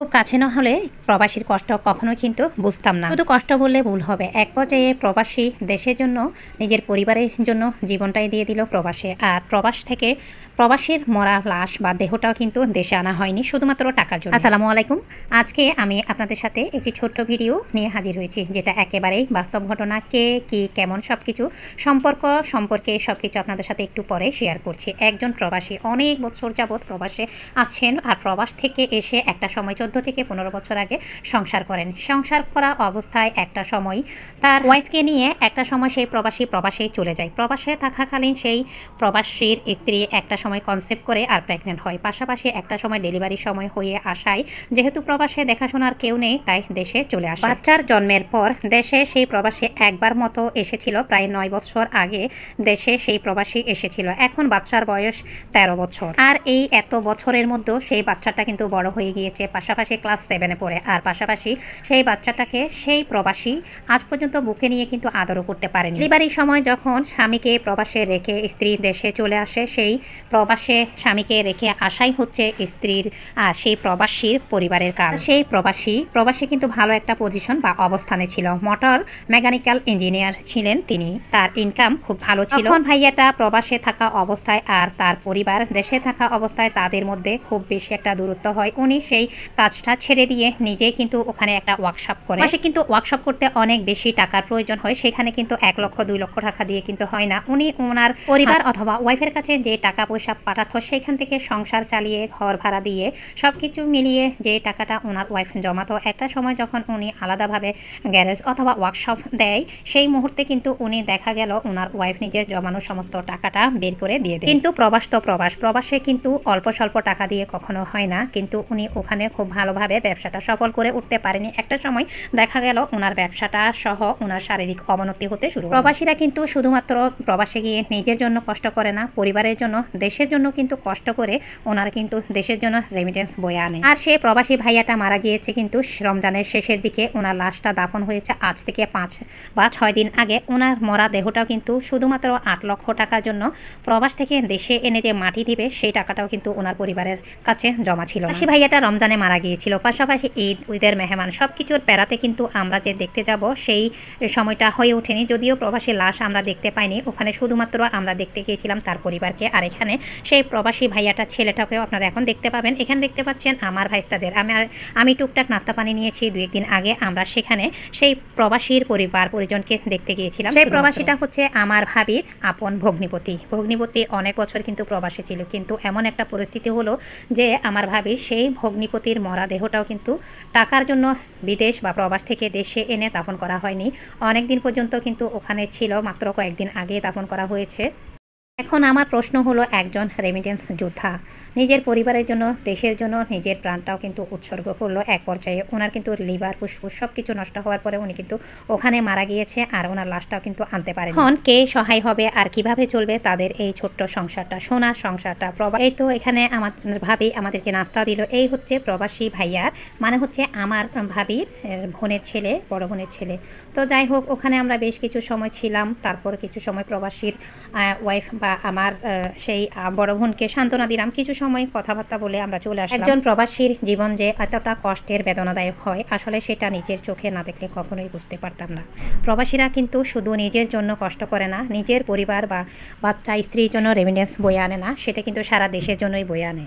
খুব কাছে না হলে প্রবাসীর কষ্ট কখনোই কিন্তু বুঝতাম না। শুধু কষ্ট বললে ভুল হবে। এক পর্যায়ে প্রবাসী দেশের জন্য, নিজের পরিবারের জন্য জীবনটাই দিয়ে দিল প্রবাসে। আর প্রবাস থেকে প্রবাসীর মরা লাশ বা দেহটাও কিন্তু দেশে আনা হয়নি শুধুমাত্র টাকার জন্য। আসসালামু আলাইকুম। আজকে আমি আপনাদের সাথে একটি ছোট্ট ভিডিও নিয়ে হাজির হয়েছি, যেটা একেবারেই বাস্তব ঘটনা। কে কি কেমন সবকিছু সম্পর্কে সবকিছু আপনাদের সাথে একটু পরে শেয়ার করছি। একজন প্রবাসী অনেক বছর যাবৎ প্রবাসে আছেন, আর প্রবাস থেকে এসে একটা সময় 14 থেকে 15 বছর আগে সংসার করেন। সংসার করা অবস্থায় একটা সময় তার ওয়াইফকে নিয়ে একটা সময় সেই প্রবাসে চলে যায়। প্রবাসে থাকাকালীন সেই প্রবাসীর স্ত্রী একটা সময় কনসেপ্ট করে আর প্রেগনেন্ট হয়। পাশাপাশি একটা সময় ডেলিভারির সময় হয়ে আসায় যেহেতু প্রবাসে দেখাশোনার কেউ নেই, তাই দেশে চলে আসে। বাচ্চার জন্মের পর দেশে সেই প্রবাসী একবার মতো এসেছিল, প্রায় 9 বছর আগে দেশে সেই প্রবাসী এসেছিল। এখন বাচ্চার বয়স 13 বছর। আর এই এত বছরের মধ্যে সেই বাচ্চাটা কিন্তু বড় হয়ে গিয়েছে, পাশাপাশি ক্লাস 7-এ পড়ে। আর পাশাপাশি সেই বাচ্চাটাকে সেই প্রবাসী আজ পর্যন্ত বুকে নিয়ে কিন্তু আদরও করতে পারেনি। ডেলিভারির সময় যখন স্বামীকে প্রবাসে রেখে স্ত্রী দেশে চলে আসে, সেই প্রবাসে স্বামীকে রেখে আসাই হচ্ছে স্ত্রীর আর সেই প্রবাসীর পরিবারের কাজ। সেই প্রবাসী কিন্তু ভালো একটা পজিশন বা অবস্থানে ছিল। মোটর মেকানিক্যাল ইঞ্জিনিয়ার ছিলেন তিনি। তার ইনকাম খুব ভালো ছিল। তখন ভাইয়াটা প্রবাসে থাকা অবস্থায় আর তার পরিবার দেশে থাকা অবস্থায় তাদের মধ্যে খুব বেশি একটা দূরত্ব হয়। উনি সেই কাজটা ছেড়ে দিয়ে নিজেই কিন্তু ওখানে একটা ওয়ার্কশপ করে। সে কিন্তু ওয়ার্কশপ করতে অনেক বেশি টাকার প্রয়োজন হয়। সেখানে কিন্তু 1 লক্ষ 2 লক্ষ টাকা দিয়ে কিন্তু হয় না। উনি ওনার পরিবার অথবা ওয়াইফের কাছে যে টাকা পয়সা পাঠাতো, সেখান থেকে সংসার চালিয়ে ঘর ভাড়া দিয়ে সবকিছু মিলিয়ে যে টাকাটা ওনার ওয়াইফ জমাতো, একটা সময় যখন উনি আলাদাভাবে গ্যারেজ অথবা ওয়ার্কশপ দেয়, সেই মুহূর্তে কিন্তু উনি দেখা গেল ওনার ওয়াইফ নিজের জমানো সমস্ত টাকাটা বের করে দিয়ে দেয়। কিন্তু প্রবাস তো প্রবাসে কিন্তু অল্প স্বল্প টাকা দিয়ে কখনো হয় না। কিন্তু উনি ওখানে খুব ভালোভাবে ব্যবসাটা সফল করে উঠতে পারেনি। একটা সময় দেখা গেল ওনার ব্যবসাটা সহ ওনার শারীরিক অবনতি হতে শুরু। প্রবাসীরা কিন্তু শুধুমাত্র প্রবাসে গিয়ে নিজের জন্য কষ্ট করে না, পরিবারের জন্য, দেশের জন্য কিন্তু কষ্ট করে ওনারা কিন্তু দেশের জন্য রেমিটেন্স বয়ে আনে। আর সেই প্রবাসী ভাইয়াটা মারা গিয়েছে কিন্তু রমজানের শেষের দিকে। ওনার লাশটা দাফন হয়েছে আজ থেকে 5 বা 6 দিন আগে। ওনার মরা দেহটাও কিন্তু শুধুমাত্র 8 লক্ষ টাকার জন্য প্রবাস থেকে দেশে এনে যে মাটি দিবে, সেই টাকাটাও কিন্তু ওনার পরিবারের কাছে জমা ছিল। সেই ভাইয়াটা রমজানে মারা গিয়েছিল। পাশাপাশি ঈদের মেহমান সবকিছুর প্যারাতে কিন্তু আমরা যে দেখতে যাব সেই সময়টা হয়ে ওঠেনি। যদিও প্রবাসী লাশ আমরা দেখতে পাইনি, ওখানে শুধুমাত্র আমরা দেখতে গিয়েছিলাম তার পরিবারকে। আর এখানে সেই প্রবাসী ভাইয়াটা ছেলেটাকেও আপনারা এখন দেখতে পাবেন। এখানে দেখতে পাচ্ছেন আমার ভাইস্তাদের। আমি টুকটাক নাস্তা পানি নিয়েছি 2-1 দিন আগে। আমরা সেখানে সেই প্রবাসীর পরিজনকে দেখতে গিয়েছিলাম। সেই প্রবাসীটা হচ্ছে আমার ভাবির আপন ভগ্নিপতি। অনেক বছর কিন্তু প্রবাসে ছিল, কিন্তু এমন একটা পরিস্থিতি হলো যে আমার ভাবির সেই ভগ্নিপতির মরা দেহটাও কিন্তু টাকার জন্য বিদেশ বা প্রবাস থেকে দেশে এনে দাফন করা হয়নি। অনেক দিন পর্যন্ত কিন্তু ওখানে ছিল, মাত্র কয়েকদিন আগে দাফন করা হয়েছে। এখন আমার প্রশ্ন হলো, একজন রেমিটেন্স যোদ্ধা নিজের পরিবারের জন্য, দেশের জন্য নিজের প্রাণটাও কিন্তু উৎসর্গ করলো। এক পর্যায়ে ওনার কিন্তু লিভার ফুসফুস সব কিছু নষ্ট হওয়ার পরে উনি কিন্তু ওখানে মারা গিয়েছে, আর ওনার লাশটাও কিন্তু আনতে পারে। এখন কে সহায় হবে আর কিভাবে চলবে তাদের এই ছোট্ট সংসারটা, সোনার সংসারটা? এই তো এখানে আমার ভাবি আমাদেরকে নাস্তা দিল। এই হচ্ছে প্রবাসী ভাইয়ার, মানে হচ্ছে আমার ভাবির বোনের ছেলে, বড় বোনের ছেলে। তো যাই হোক, ওখানে আমরা বেশ কিছু সময় ছিলাম। তারপর কিছু সময় প্রবাসীর ওয়াইফ বা আমার সেই বড় বোনকে সান্ত্বনা দিলাম। কিছু সময় কথাবার্তা বলে আমরা চলে আসলাম। একজন প্রবাসীর জীবন যে এতটা কষ্টের, বেদনাদায়ক হয়, আসলে সেটা নিজের চোখে না দেখলে কখনোই বুঝতে পারতাম না। প্রবাসীরা কিন্তু শুধু নিজের জন্য কষ্ট করে না, নিজের পরিবার বা বাচ্চা স্ত্রীর জন্য রেমিটেন্স বয়ে আনে না, সেটা কিন্তু সারা দেশের জন্যই বয়ে আনে।